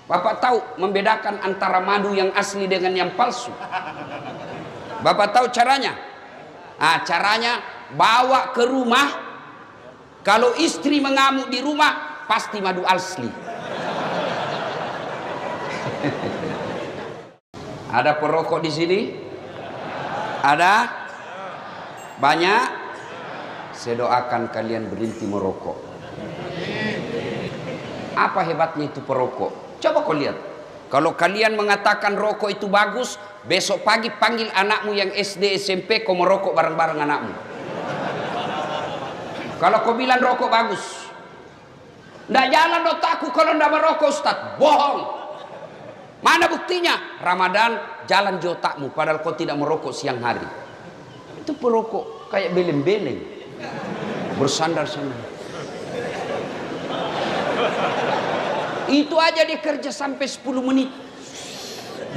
Bapak tahu membedakan antara madu yang asli dengan yang palsu? Bapak tahu caranya? Caranya bawa ke rumah. Kalau istri mengamuk di rumah, pasti madu asli. Ada perokok di sini? Ada? Banyak? Saya doakan kalian berhenti merokok. Apa hebatnya itu perokok? Coba kau lihat. Kalau kalian mengatakan rokok itu bagus, besok pagi panggil anakmu yang SD SMP, kau merokok bareng-bareng anakmu. Kalau kau bilang rokok bagus, ndak jalan otakku kalau ndak merokok, Ustaz. Bohong. Mana buktinya? Ramadan jalan di otakmu, padahal kau tidak merokok siang hari. Itu perokok kayak beleng-beleng, bersandar-sandar. Itu aja dia kerja sampai 10 menit.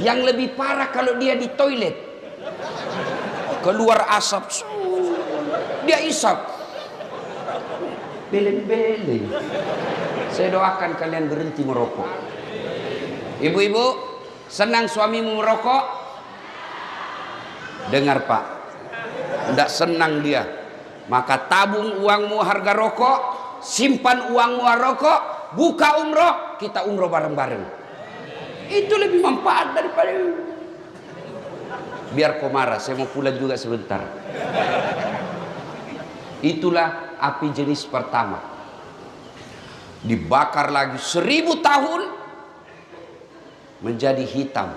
Yang lebih parah kalau dia di toilet, keluar asap, dia isap, beleng-beleng. Saya doakan kalian berhenti merokok. Ibu-ibu, senang suamimu merokok? Dengar Pak, tidak senang dia, maka tabung uangmu harga rokok, simpan uangmu harga rokok, buka umroh, kita umroh bareng-bareng. Itu lebih manfaat daripada. Biar kau marah, saya mau pulang juga sebentar. Itulah api jenis pertama. Dibakar lagi 1000 tahun menjadi hitam.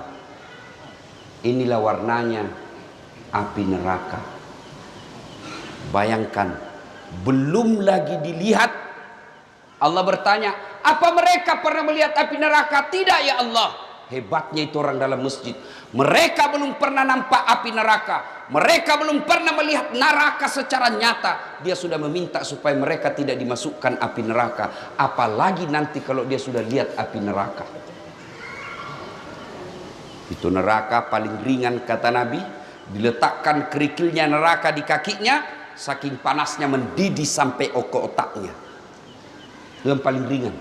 Inilah warnanya api neraka. Bayangkan, belum lagi dilihat. Allah bertanya, apa mereka pernah melihat api neraka? Tidak ya Allah. Hebatnya itu orang dalam masjid. Mereka belum pernah nampak api neraka. Mereka belum pernah melihat neraka secara nyata. Dia sudah meminta supaya mereka tidak dimasukkan api neraka. Apalagi nanti kalau dia sudah lihat api neraka. Itu neraka paling ringan kata Nabi. Diletakkan kerikilnya neraka di kakinya, saking panasnya mendidih sampai ke otaknya. Yang paling ringan.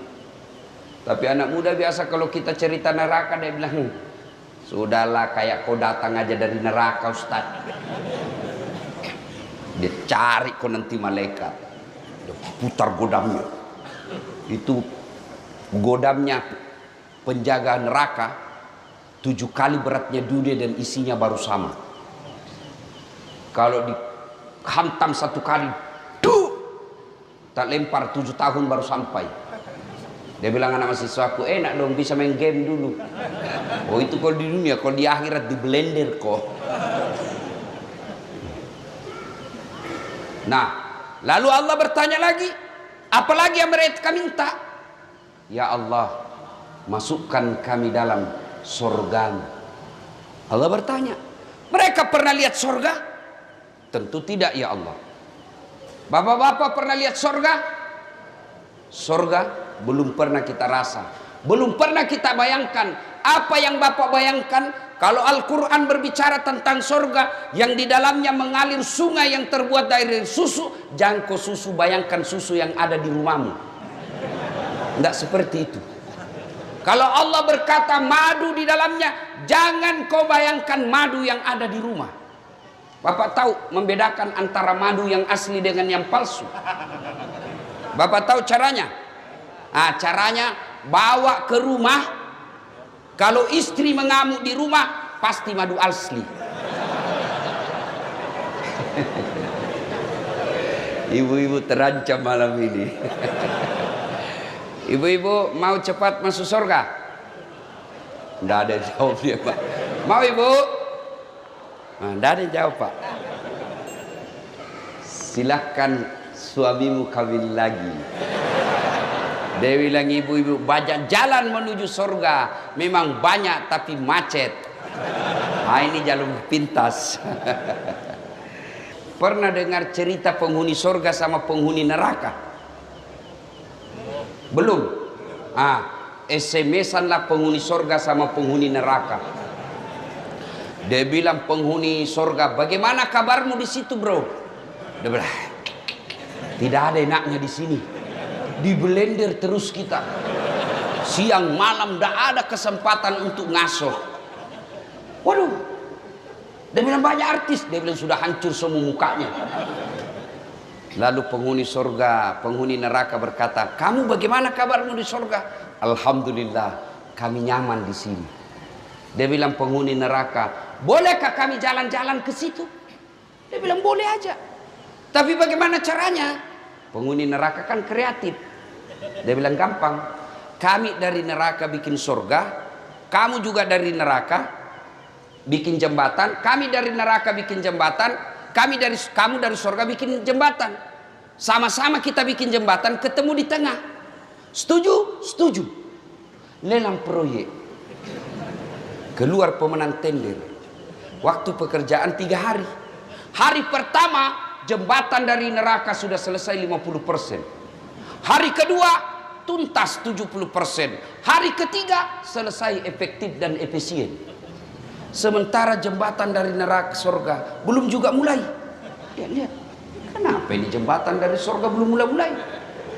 Tapi anak muda biasa kalau kita cerita neraka, dia bilang, sudahlah kayak kau datang aja dari neraka Ustaz. Dia cari kau nanti malaikat, dia putar godamnya. Itu godamnya penjaga neraka 7 kali beratnya dunia dan isinya baru sama. Kalau dihantam 1 kali, tak lempar 7 tahun baru sampai. Dia bilang anak mahasiswaku, enak dong bisa main game dulu. Oh itu kalau di dunia, kalau di akhirat di blender kok. Nah, lalu Allah bertanya lagi, apalagi yang mereka minta? Ya Allah, masukkan kami dalam surga. Allah bertanya, mereka pernah lihat surga? Tentu tidak ya Allah. Bapak-bapak pernah lihat surga? Surga belum pernah kita rasa, belum pernah kita bayangkan. Apa yang Bapak bayangkan kalau Al-Quran berbicara tentang surga yang di dalamnya mengalir sungai yang terbuat dari susu? Jangan kau susu, bayangkan susu yang ada di rumahmu. Tidak seperti itu. Kalau Allah berkata madu di dalamnya, jangan kau bayangkan madu yang ada di rumah. Bapak tahu membedakan antara madu yang asli dengan yang palsu? Bapak tahu caranya? Caranya bawa ke rumah. Kalau istri mengamuk di rumah, pasti madu asli. Ibu-ibu terancam malam ini. Ibu-ibu mau cepat masuk surga? Tidak ada yang jawab dia Pak. Mau ibu? Tidak ada yang jawab Pak. Silahkan suamimu kawin lagi. Dia bilang ibu-ibu banyak jalan menuju surga. Memang banyak tapi macet. Ini jalur pintas. Pernah dengar cerita penghuni surga sama penghuni neraka? Belum? SMS-an lah penghuni surga sama penghuni neraka. Dia bilang penghuni surga, bagaimana kabarmu di situ bro? Dia bilang, tidak ada enaknya di sini. Di blender terus kita. Siang malam tidak ada kesempatan untuk ngaso. Waduh, dia bilang banyak artis, dia bilang sudah hancur semua mukanya. Lalu penghuni surga, penghuni neraka berkata, kamu bagaimana kabarmu di surga? Alhamdulillah, kami nyaman di sini. Dia bilang penghuni neraka, bolehkah kami jalan-jalan ke situ? Dia bilang boleh aja. Tapi bagaimana caranya? Penghuni neraka kan kreatif. Dia bilang gampang. Kami dari neraka bikin surga, kamu juga dari neraka bikin jembatan, kami dari neraka bikin jembatan, kamu dari surga bikin jembatan. Sama-sama kita bikin jembatan, ketemu di tengah. Setuju? Setuju. Lelang proyek. Keluar pemenang tender. Waktu pekerjaan 3 hari. Hari pertama jembatan dari neraka sudah selesai 50%. Hari kedua tuntas 70%. Hari ketiga selesai efektif dan efisien. Sementara jembatan dari neraka surga belum juga mulai. Lihat, kenapa ini jembatan dari surga belum mulai-mulai?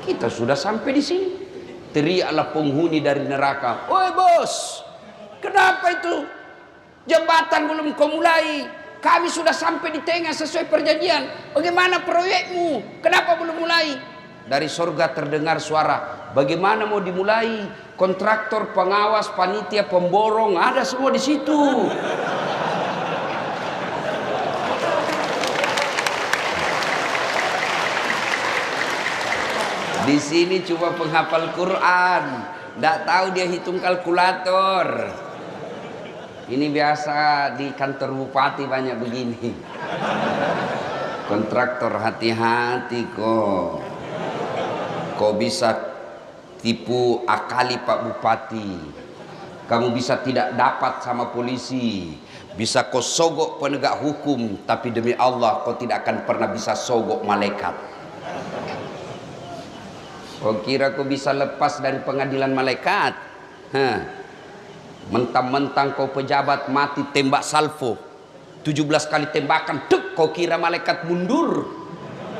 Kita sudah sampai di sini. Teriaklah penghuni dari neraka, "Oi bos, kenapa itu jembatan belum kau mulai? Kami sudah sampai di tengah sesuai perjanjian. Bagaimana proyekmu? Kenapa belum mulai?" Dari surga terdengar suara, "Bagaimana mau dimulai? Kontraktor, pengawas, panitia, pemborong, ada semua di situ." Di sini cuma penghafal Quran, tidak tahu dia hitung kalkulator. Ini biasa di kantor bupati banyak begini. Kontraktor, hati-hati kok. Kau bisa tipu akali Pak Bupati. Kamu bisa tidak dapat sama polisi. Bisa kau sogok penegak hukum, tapi demi Allah kau tidak akan pernah bisa sogok malaikat. Kau kira kau bisa lepas dari pengadilan malaikat? Mentang-mentang kau pejabat mati tembak salvo 17 kali tembakan, dek, kau kira malaikat mundur?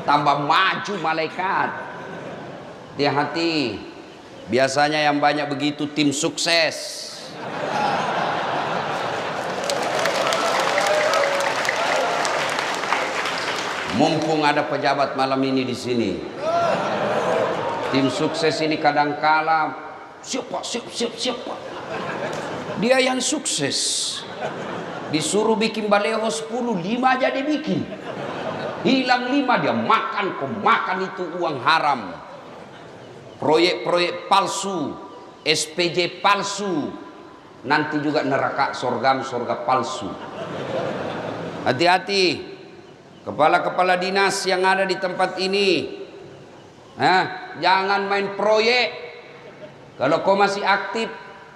Tambah maju malaikat. Hati-hati. Biasanya yang banyak begitu tim sukses. Mumpung ada pejabat malam ini di sini. Tim sukses ini kadangkala siapa? Dia yang sukses. Disuruh bikin baleho 10, 5 aja dia bikin. Hilang 5 dia makan, kau makan itu uang haram. Proyek-proyek palsu, SPJ palsu, nanti juga neraka surga palsu. Hati-hati, kepala-kepala dinas yang ada di tempat ini, jangan main proyek. Kalau kau masih aktif,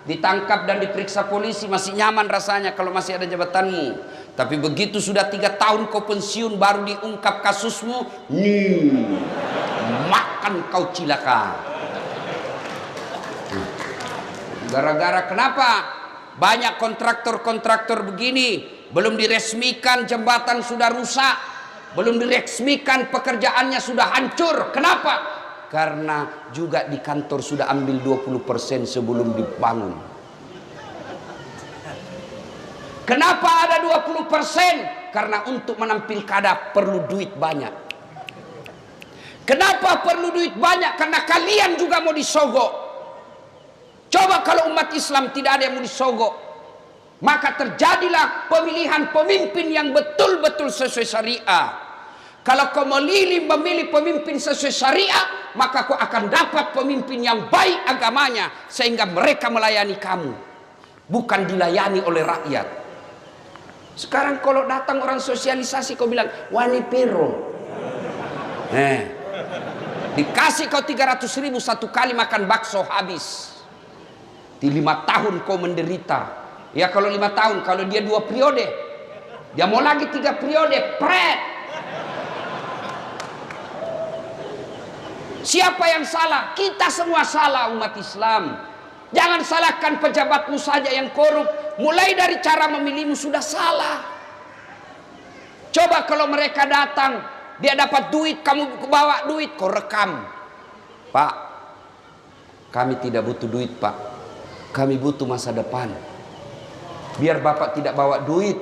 ditangkap dan diperiksa polisi, masih nyaman rasanya kalau masih ada jabatanmu. Tapi begitu sudah 3 tahun kau pensiun, baru diungkap kasusmu, makan kau cilaka. Gara-gara kenapa? Banyak kontraktor-kontraktor begini, belum diresmikan jembatan sudah rusak, belum diresmikan pekerjaannya sudah hancur. Kenapa? Karena juga di kantor sudah ambil 20% sebelum dibangun. Kenapa ada 20%? Karena untuk menampil kada perlu duit banyak. Kenapa perlu duit banyak? Karena kalian juga mau disogok. Coba kalau umat Islam tidak ada yang mau disogok, maka terjadilah pemilihan pemimpin yang betul-betul sesuai syariah. Kalau kau memilih pemimpin sesuai syariah, maka kau akan dapat pemimpin yang baik agamanya, sehingga mereka melayani kamu, bukan dilayani oleh rakyat. Sekarang kalau datang orang sosialisasi, kau bilang wani pero, dikasih kau 300.000 satu kali makan bakso habis. Di 5 tahun kau menderita. Ya kalau 5 tahun, kalau dia 2 periode, dia mau lagi 3 periode, pret. Siapa yang salah? Kita semua salah, umat Islam. Jangan salahkan pejabatmu saja yang korup. Mulai dari cara memilihmu sudah salah. Coba kalau mereka datang, dia dapat duit, kamu bawa duit, kau rekam. Pak, kami tidak butuh duit, Pak. Kami butuh masa depan. Biar bapak tidak bawa duit,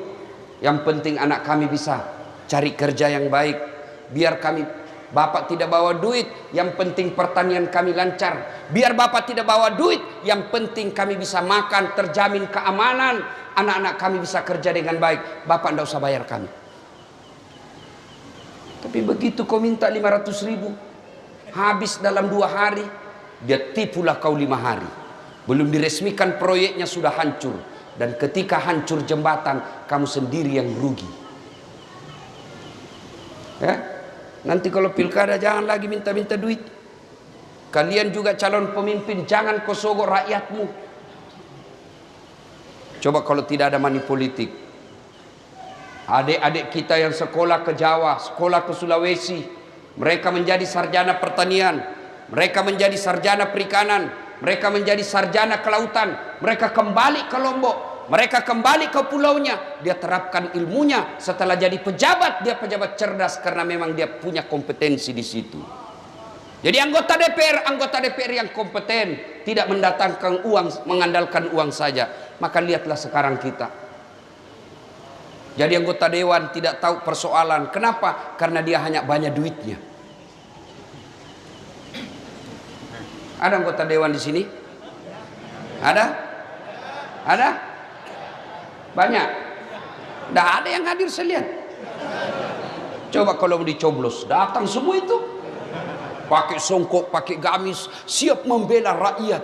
yang penting anak kami bisa cari kerja yang baik. Biar bapak tidak bawa duit, yang penting pertanian kami lancar. Biar bapak tidak bawa duit, yang penting kami bisa makan, terjamin keamanan, anak-anak kami bisa kerja dengan baik. Bapak tidak usah bayar kami. Tapi begitu kau minta 500 ribu, habis dalam 2 hari, dia tipulah kau 5 hari. Belum diresmikan proyeknya sudah hancur. Dan ketika hancur jembatan, kamu sendiri yang rugi. Ya? Nanti kalau pilkada jangan lagi minta-minta duit. Kalian juga calon pemimpin, jangan kau sogok rakyatmu. Coba kalau tidak ada money politik. Adik-adik kita yang sekolah ke Jawa, sekolah ke Sulawesi, mereka menjadi sarjana pertanian, mereka menjadi sarjana perikanan, mereka menjadi sarjana kelautan, mereka kembali ke Lombok, mereka kembali ke pulaunya, dia terapkan ilmunya, setelah jadi pejabat, dia pejabat cerdas karena memang dia punya kompetensi di situ. Jadi anggota DPR yang kompeten, tidak mendatangkan uang, mengandalkan uang saja. Maka lihatlah sekarang kita. Jadi anggota dewan tidak tahu persoalan. Kenapa? Karena dia hanya banyak duitnya. Ada anggota dewan di sini? Ada? Ada? Banyak? Tidak ada yang hadir, saya lihat. Coba kalau mau dicoblos, datang semua itu. Pakai songkok, pakai gamis, siap membela rakyat.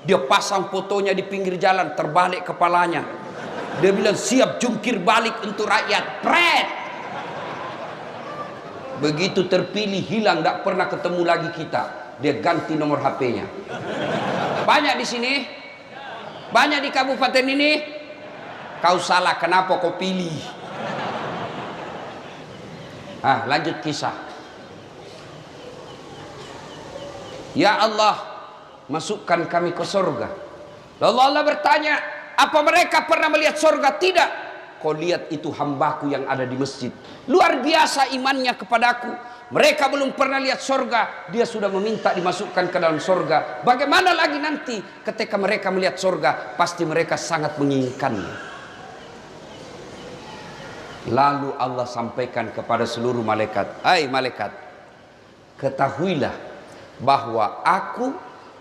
Dia pasang fotonya di pinggir jalan, terbalik kepalanya. Dia bilang siap jungkir balik untuk rakyat. Pret. Begitu terpilih hilang, tidak pernah ketemu lagi kita. Dia ganti nomor HP-nya. Banyak di sini? Banyak di kabupaten ini? Kau salah, kenapa kau pilih? Lanjut kisah. Ya Allah, masukkan kami ke surga. Lalu Allah bertanya, apa mereka pernah melihat surga? Tidak. Kau lihat itu hambaku yang ada di masjid. Luar biasa imannya kepadaku. Mereka belum pernah lihat surga, dia sudah meminta dimasukkan ke dalam surga. Bagaimana lagi nanti ketika mereka melihat surga? Pasti mereka sangat menginginkannya. Lalu Allah sampaikan kepada seluruh malaikat, hai malaikat, ketahuilah bahwa aku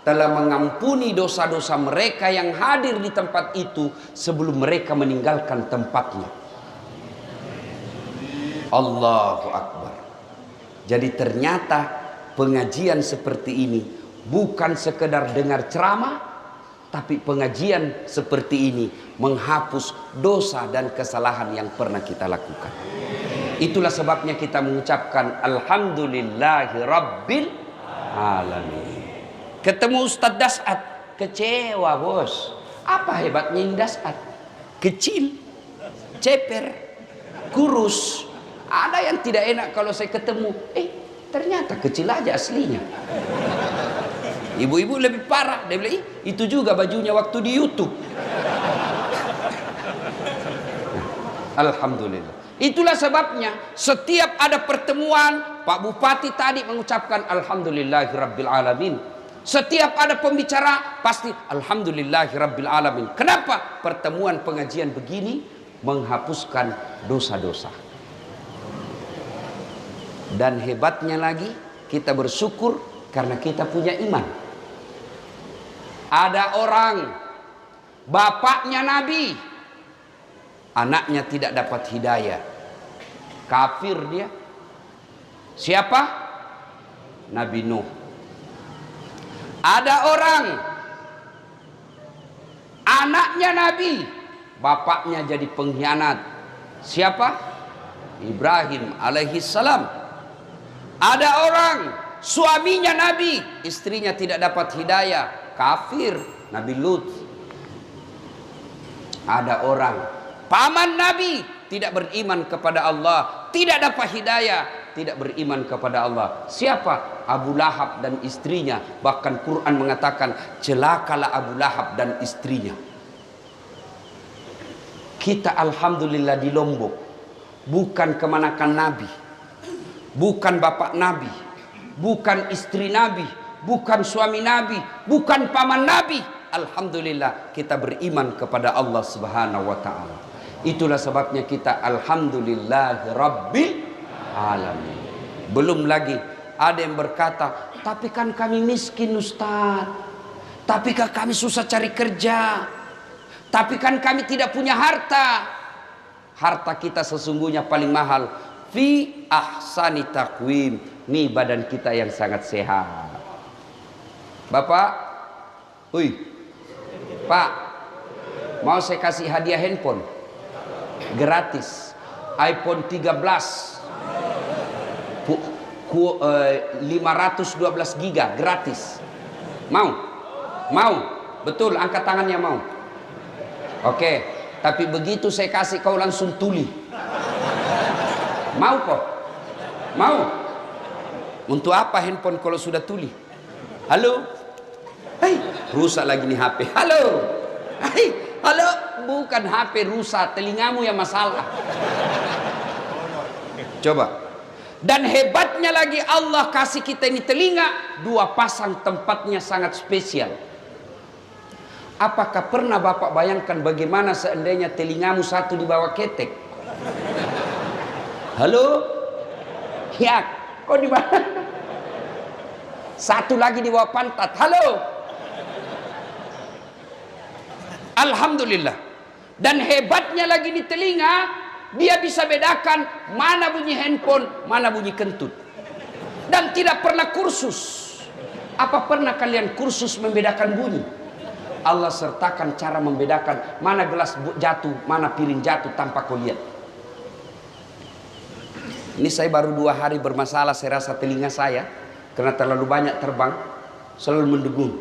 telah mengampuni dosa-dosa mereka yang hadir di tempat itu sebelum mereka meninggalkan tempatnya. Allahu Akbar. Jadi ternyata pengajian seperti ini bukan sekedar dengar ceramah, tapi pengajian seperti ini menghapus dosa dan kesalahan yang pernah kita lakukan. Itulah sebabnya kita mengucapkan Alhamdulillahi Rabbil Alamin. Ketemu Ustadz Dasat, kecewa bos. Apa hebatnya ini Dasat? Kecil, ceper, kurus. Ada yang tidak enak kalau saya ketemu. Ternyata kecil aja aslinya. Ibu-ibu lebih parah. Dia bilang, itu juga bajunya waktu di YouTube. Alhamdulillah. Itulah sebabnya setiap ada pertemuan, Pak Bupati tadi mengucapkan Alhamdulillahirabbil alamin. Setiap ada pembicara pasti Alhamdulillahirabbil alamin. Kenapa? Pertemuan pengajian begini menghapuskan dosa-dosa. Dan hebatnya lagi, kita bersyukur karena kita punya iman. Ada orang, bapaknya Nabi, anaknya tidak dapat hidayah. Kafir dia. Siapa? Nabi Nuh. Ada orang, anaknya Nabi, bapaknya jadi pengkhianat. Siapa? Ibrahim alaihissalam. Ada orang, suaminya Nabi, istrinya tidak dapat hidayah, kafir, Nabi Lut. Ada orang, paman Nabi, tidak beriman kepada Allah, tidak dapat hidayah, tidak beriman kepada Allah. Siapa? Abu Lahab dan istrinya. Bahkan Quran mengatakan, celakalah Abu Lahab dan istrinya. Kita alhamdulillah di Lombok, bukan kemanakan Nabi, bukan bapak Nabi, bukan istri Nabi, bukan suami Nabi, bukan paman Nabi. alhamdulillah kita beriman kepada Allah Subhanahu wa taala. Itulah sebabnya kita alhamdulillahirabbil alamin. Belum lagi ada yang berkata, tapi kan kami miskin Ustaz, tapi kan kami susah cari kerja, tapi kan kami tidak punya harta. Harta kita sesungguhnya paling mahal fi ahsani taqwim, nih badan kita yang sangat sehat. Bapak, Pak, mau saya kasih hadiah handphone gratis, iPhone 13 512 giga gratis. Mau? Betul, angkat tangannya mau. Oke, tapi begitu saya kasih kau langsung tuli. Mau kok? Mau? Untuk apa handphone kalau sudah tuli? Halo? Hei, rusak lagi nih HP. Halo? Hei, halo? Bukan HP rusak, telingamu yang masalah. Coba. Dan hebatnya lagi Allah kasih kita ini telinga, 2 pasang, tempatnya sangat spesial. Apakah pernah Bapak bayangkan bagaimana seandainya telingamu satu di bawah ketek? Halo? Ya, kok di mana? Satu lagi di bawah pantat. Halo? Alhamdulillah. Dan hebatnya lagi di telinga, dia bisa bedakan mana bunyi handphone, mana bunyi kentut. Dan tidak pernah kursus. Apa pernah kalian kursus membedakan bunyi? Allah sertakan cara membedakan mana gelas jatuh, mana piring jatuh tanpa kau lihat. Ini saya baru 2 hari bermasalah, saya rasa telinga saya karena terlalu banyak terbang, selalu mendengung.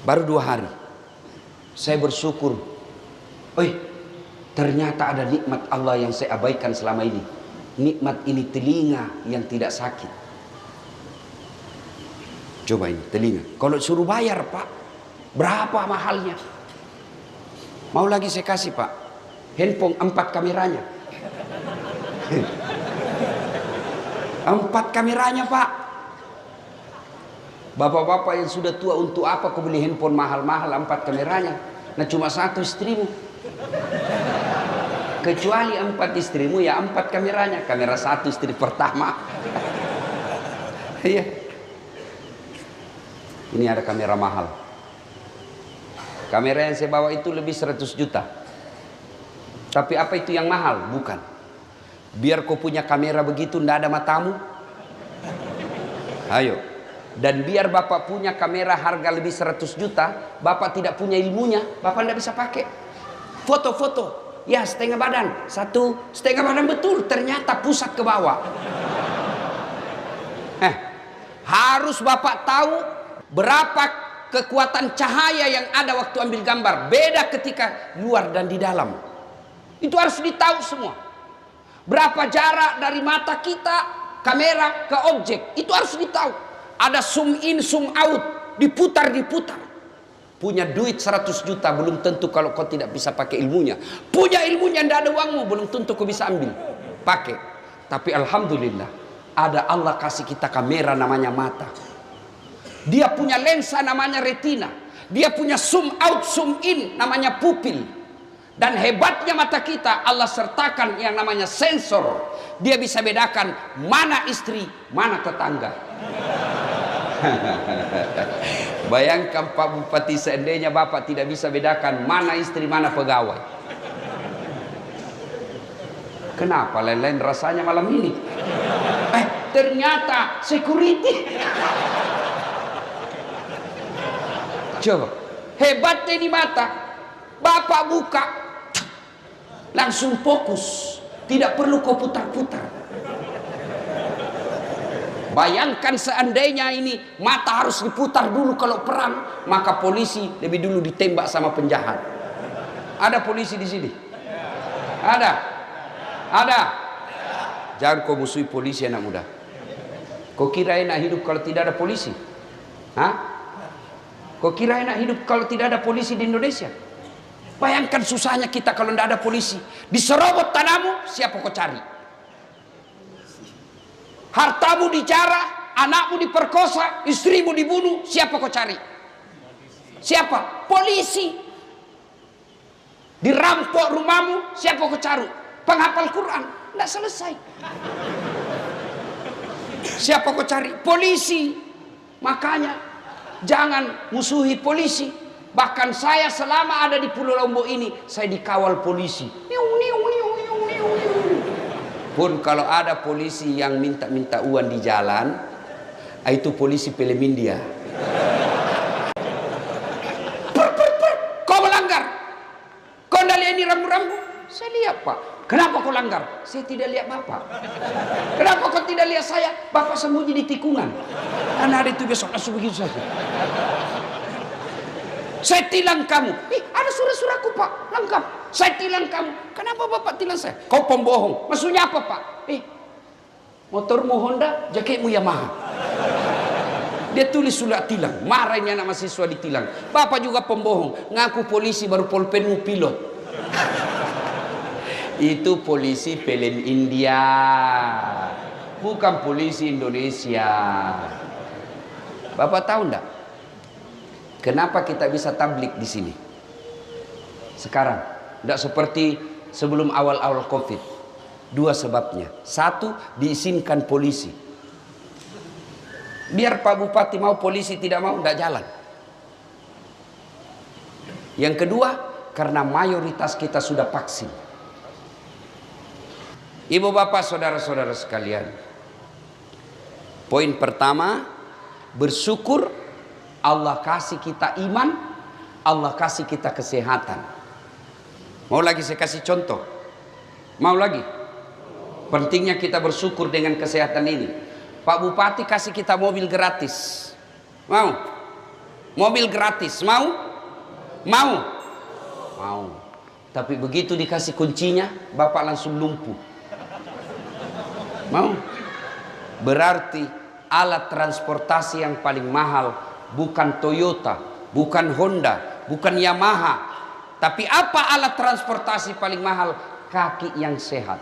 Baru 2 hari. Saya bersyukur. Ternyata ada nikmat Allah yang saya abaikan selama ini. Nikmat ini telinga yang tidak sakit. Coba ini telinga. Kalau suruh bayar Pak, berapa mahalnya? Mau lagi saya kasih Pak. Handphone 4 kameranya. 4 kameranya Pak. Bapak-bapak yang sudah tua, untuk apa kau beli handphone mahal-mahal 4 kameranya? Nah cuma 1 istrimu. Kecuali 4 istrimu ya 4 kameranya. Kamera 1 istri pertama. Iya. Ini ada kamera mahal. Kamera yang saya bawa itu lebih 100 juta. Tapi apa itu yang mahal? Bukan. Biar kau punya kamera begitu ndak ada matamu. Ayo. Dan biar Bapak punya kamera harga lebih 100 juta, Bapak tidak punya ilmunya, Bapak ndak bisa pakai. Foto-foto. Ya setengah badan, 1,5 badan betul, ternyata pusat ke bawah. Harus Bapak tahu berapa kekuatan cahaya yang ada waktu ambil gambar. Beda ketika luar dan di dalam. Itu harus ditahu semua. Berapa jarak dari mata kita, kamera ke objek, itu harus ditahu. Ada zoom in, zoom out, diputar. Punya duit 100 juta belum tentu kalau kau tidak bisa pakai ilmunya. Punya ilmunya tidak ada uangmu belum tentu kau bisa ambil pakai. Tapi alhamdulillah ada Allah kasih kita kamera namanya mata. Dia punya lensa namanya retina. Dia punya zoom out, zoom in namanya pupil. Dan hebatnya mata kita Allah sertakan yang namanya sensor. Dia bisa bedakan mana istri, mana tetangga. Bayangkan Pak Bupati, seandainya Bapak tidak bisa bedakan mana istri mana pegawai. Kenapa lain-lain rasanya malam ini? Ternyata security. Coba, hebatnya di mata. Bapak buka, langsung fokus, tidak perlu kau putar-putar. Bayangkan seandainya ini mata harus diputar dulu kalau perang, maka polisi lebih dulu ditembak sama penjahat. Ada polisi di sini? Ada? Jangan kau musuhi polisi anak muda. Kau kira enak hidup kalau tidak ada polisi? Kau kira enak hidup kalau tidak ada polisi di Indonesia? Bayangkan susahnya kita kalau tidak ada polisi. Diserobot tanahmu, siapa kau cari? Hartamu dijarah, anakmu diperkosa, istrimu dibunuh, siapa kau cari? Siapa? Polisi. Dirampok rumahmu, siapa kau cari? Penghafal Quran. Tidak selesai. Siapa kau cari? Polisi. Makanya jangan musuhi polisi. Bahkan saya selama ada di Pulau Lombok ini, saya dikawal polisi. Pun kalau ada polisi yang minta-minta uang di jalan, itu polisi film India. Kau melanggar. Kau tidak lihat ini rambu-rambu? Saya lihat, Pak. Kenapa kau langgar? Saya tidak lihat Bapak. Kenapa kau tidak lihat saya? Bapak sembunyi di tikungan. Karena hari itu besok langsung begitu saja. Saya tilang kamu. Ada surat-suratku, Pak, lengkap. Saya tilang kamu. Kenapa Bapak tilang saya? Kau pembohong. Maksudnya apa, Pak? Motormu Honda, jaketmu Yamaha. Dia tulis surat tilang. Marah ini anak mahasiswa ditilang. Bapak juga pembohong. Ngaku polisi baru pulpenmu pilot. Itu polisi film India, bukan polisi Indonesia. Bapak tahu enggak? Kenapa kita bisa tablik di sini? Sekarang, enggak seperti sebelum awal-awal Covid. Dua sebabnya. Satu, diizinkan polisi. Biar Pak Bupati mau, polisi tidak mau, enggak jalan. Yang kedua, karena mayoritas kita sudah vaksin. Ibu bapak saudara-saudara sekalian, poin pertama, bersyukur Allah kasih kita iman, Allah kasih kita kesehatan. Mau lagi saya kasih contoh? Mau lagi? Pentingnya kita bersyukur dengan kesehatan ini. Pak Bupati kasih kita mobil gratis. Mau? Mobil gratis, mau? Mau? Mau. Tapi begitu dikasih kuncinya, bapak langsung lumpuh. Mau? Berarti alat transportasi yang paling mahal bukan Toyota, bukan Honda, bukan Yamaha. Tapi apa alat transportasi paling mahal? Kaki yang sehat.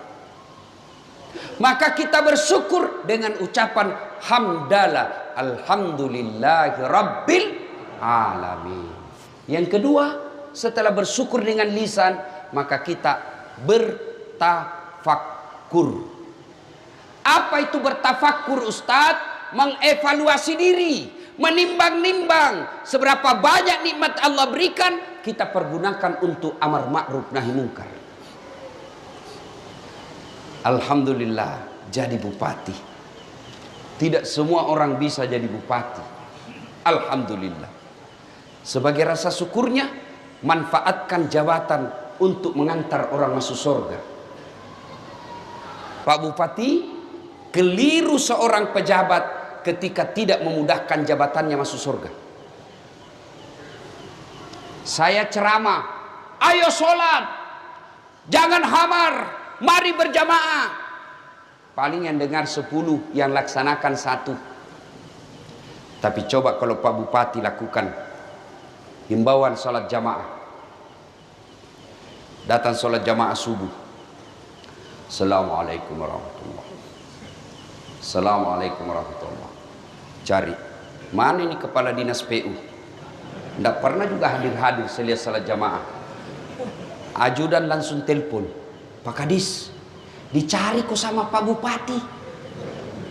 Maka kita bersyukur dengan ucapan hamdalah, alhamdulillahi rabbil alamin. Yang kedua, setelah bersyukur dengan lisan, maka kita bertafakkur. Apa itu bertafakkur, Ustadz? Mengevaluasi diri, menimbang-nimbang seberapa banyak nikmat Allah berikan, kita pergunakan untuk amar ma'ruf nahi mungkar. Alhamdulillah jadi bupati. Tidak semua orang bisa jadi bupati. Alhamdulillah. Sebagai rasa syukurnya, manfaatkan jabatan untuk mengantar orang masuk surga. Pak Bupati, keliru seorang pejabat ketika tidak memudahkan jabatannya masuk surga. Saya ceramah, ayo sholat, jangan hamar, mari berjamaah. Paling yang dengar 10, yang laksanakan 1. Tapi coba kalau Pak Bupati lakukan himbauan sholat jamaah. Datang sholat jamaah subuh. Assalamualaikum warahmatullahi. Assalamualaikum warahmatullahi. Cari mana ini kepala dinas PU? Tidak pernah juga hadir-hadir saya lihat salat jamaah. Ajudan langsung telepon, Pak Kadis, dicari kok sama Pak Bupati.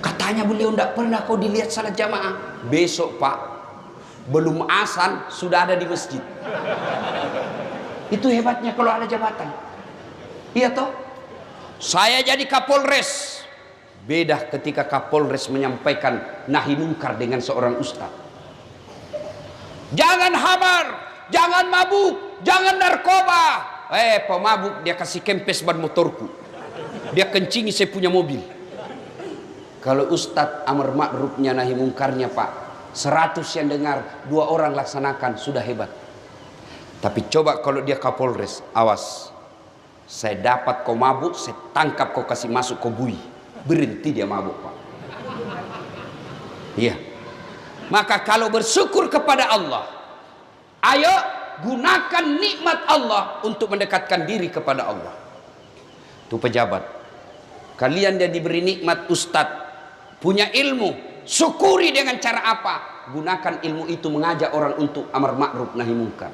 Katanya beliau tidak pernah kau dilihat salat jamaah. Besok Pak, belum azan sudah ada di masjid. Itu hebatnya kalau ada jabatan. Iya toh? Saya jadi Kapolres. Beda ketika Kapolres menyampaikan nahi mungkar dengan seorang ustaz. Jangan hamar, jangan mabuk, jangan narkoba. Pemabuk dia kasih kempes ban motorku. Dia kencingi saya punya mobil. Kalau ustaz amar ma'rufnya nahi mungkarnya Pak, 100 yang dengar, 2 orang laksanakan, sudah hebat. Tapi coba kalau dia Kapolres, awas. Saya dapat kau mabuk, saya tangkap kau kasih masuk kau bui. Berhenti dia mabuk Pak. Iya. Maka kalau bersyukur kepada Allah, ayo gunakan nikmat Allah untuk mendekatkan diri kepada Allah. Itu pejabat. Kalian dia diberi nikmat ustadz, punya ilmu, Syukuri dengan cara apa? Gunakan ilmu itu mengajak orang untuk amar ma'ruf nahi munkar.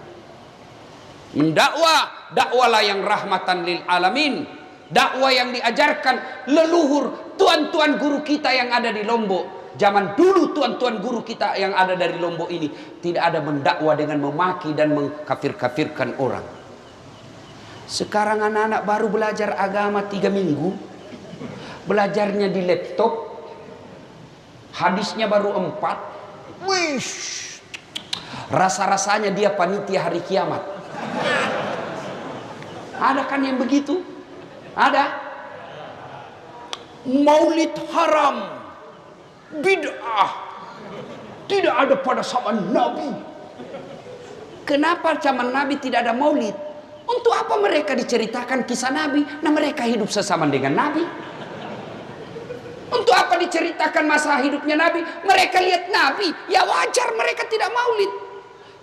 Mendakwah, dakwalah yang rahmatan lil alamin. Dakwah yang diajarkan leluhur tuan-tuan guru kita yang ada di Lombok. Zaman dulu tuan-tuan guru kita yang ada dari Lombok ini tidak ada mendakwah dengan memaki dan mengkafir-kafirkan orang. Sekarang anak-anak baru belajar agama 3 minggu, belajarnya di laptop, hadisnya baru 4. Wish, rasa-rasanya dia panitia hari kiamat. Ada kan yang begitu? Ada. Maulid haram, bid'ah, tidak ada pada zaman Nabi. Kenapa zaman Nabi tidak ada maulid? Untuk apa mereka diceritakan kisah Nabi? Nah, mereka hidup sesama dengan Nabi. Untuk apa diceritakan masa hidupnya Nabi? Mereka lihat Nabi. Ya wajar mereka tidak maulid.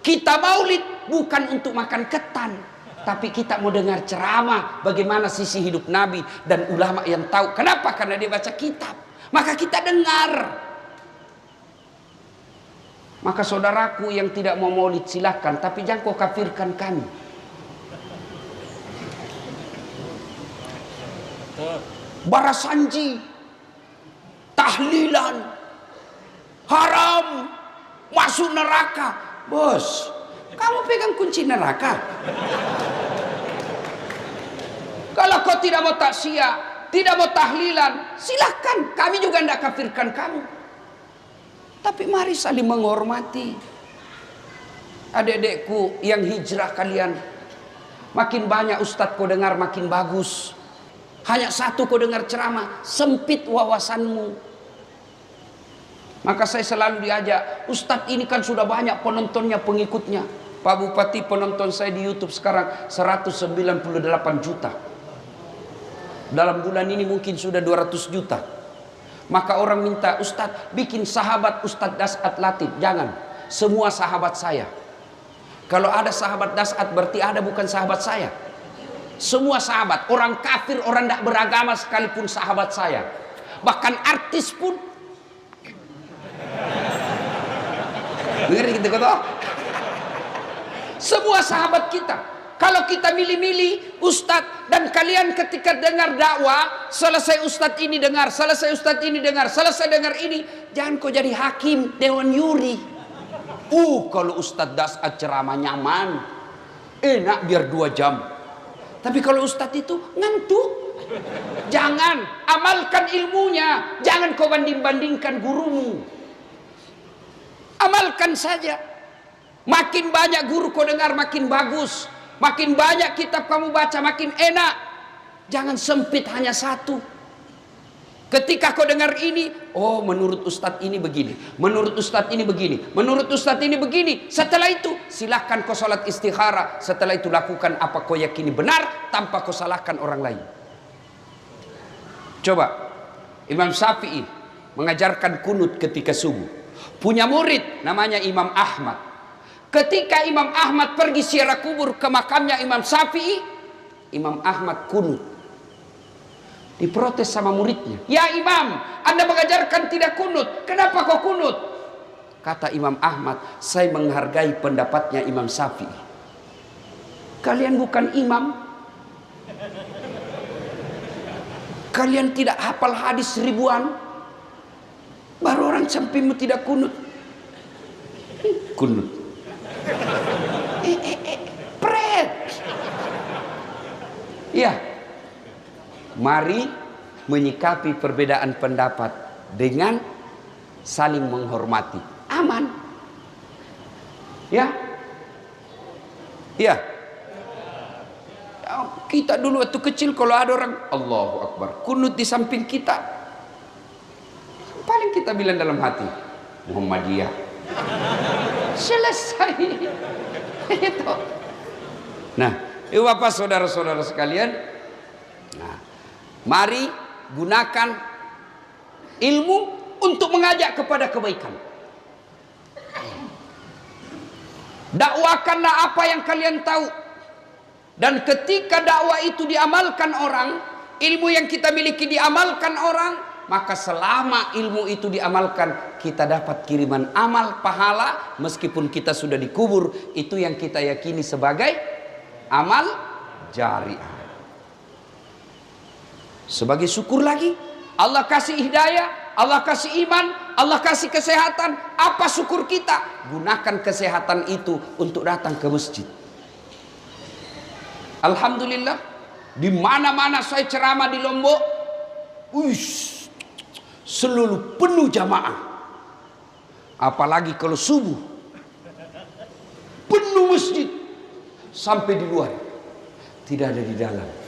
Kita maulid bukan untuk makan ketan, tapi kita mau dengar ceramah bagaimana sisi hidup Nabi dan ulama yang tahu. Kenapa? Karena dia baca kitab. Maka kita dengar. Maka saudaraku yang tidak mau maulid silahkan, tapi jangan kau kafirkan kami. Barasanji, tahlilan, haram, masuk neraka. Bos, kamu pegang kunci neraka. Kalau kau tidak mau takziah, tidak mau tahlilan, silahkan, kami juga tidak kafirkan kamu. Tapi mari saling menghormati. Adik-adikku yang hijrah kalian, makin banyak ustadz kau dengar makin bagus. Hanya satu kau dengar ceramah, sempit wawasanmu. Maka saya selalu diajak, ustadz ini kan sudah banyak penontonnya, pengikutnya. Pak Bupati, penonton saya di YouTube sekarang 198 juta. Dalam bulan ini mungkin sudah 200 juta. Maka orang minta, ustadz bikin sahabat Ustadz Das'at Latif. Jangan, semua sahabat saya. Kalau ada sahabat Das'at berarti ada bukan sahabat saya. Semua sahabat, orang kafir, orang tidak beragama sekalipun sahabat saya. Bahkan artis pun. Dengar gitu kata. Semua sahabat kita. Kalau kita milih-milih ustadz, dan kalian ketika dengar dakwah, selesai ustadz ini dengar, selesai ustadz ini dengar, selesai dengar ini, jangan kau jadi hakim dewan yuri. Kalau ustadz Das'at ceramah nyaman, enak biar 2 jam. Tapi kalau ustadz itu ngantuk. Jangan, amalkan ilmunya. Jangan kau banding-bandingkan gurumu. Amalkan saja. Makin banyak guru kau dengar makin bagus. Makin banyak kitab kamu baca makin enak. Jangan sempit hanya satu. Ketika kau dengar ini, oh menurut ustadz ini begini, menurut ustadz ini begini, menurut ustadz ini begini. Setelah itu silahkan kau sholat istikharah. Setelah itu lakukan apa kau yakini benar tanpa kau salahkan orang lain. Coba Imam Syafi'i mengajarkan kunut ketika subuh. Punya murid namanya Imam Ahmad. Ketika Imam Ahmad pergi ziarah kubur ke makamnya Imam Syafi'i, Imam Ahmad kunut. Diprotes sama muridnya. Ya Imam, Anda mengajarkan tidak kunut. Kenapa kau kunut? Kata Imam Ahmad, saya menghargai pendapatnya Imam Syafi'i. Kalian bukan imam. Kalian tidak hafal hadis ribuan. Baru orang sampingmu tidak kunut. Kunut. Pret. Ya. Mari menyikapi perbedaan pendapat dengan saling menghormati. Aman. Ya. Ya. Kita dulu waktu kecil kalau ada orang Allahu Akbar kunut di samping kita, paling kita bilang dalam hati Muhammadiyah. Selesai. Itu. Nah, Bapak saudara-saudara sekalian, nah, mari gunakan ilmu untuk mengajak kepada kebaikan. Dakwakanlah apa yang kalian tahu. Dan ketika dakwah itu diamalkan orang, ilmu yang kita miliki diamalkan orang, maka selama ilmu itu diamalkan, kita dapat kiriman amal pahala meskipun kita sudah dikubur. Itu yang kita yakini sebagai amal jariah. Sebagai syukur lagi, Allah kasih hidayah, Allah kasih iman, Allah kasih kesehatan. Apa syukur kita? Gunakan kesehatan itu untuk datang ke masjid. Alhamdulillah, di mana-mana saya ceramah di Lombok, selalu penuh jamaah. Apalagi kalau subuh, penuh masjid sampai di luar, tidak ada di dalam.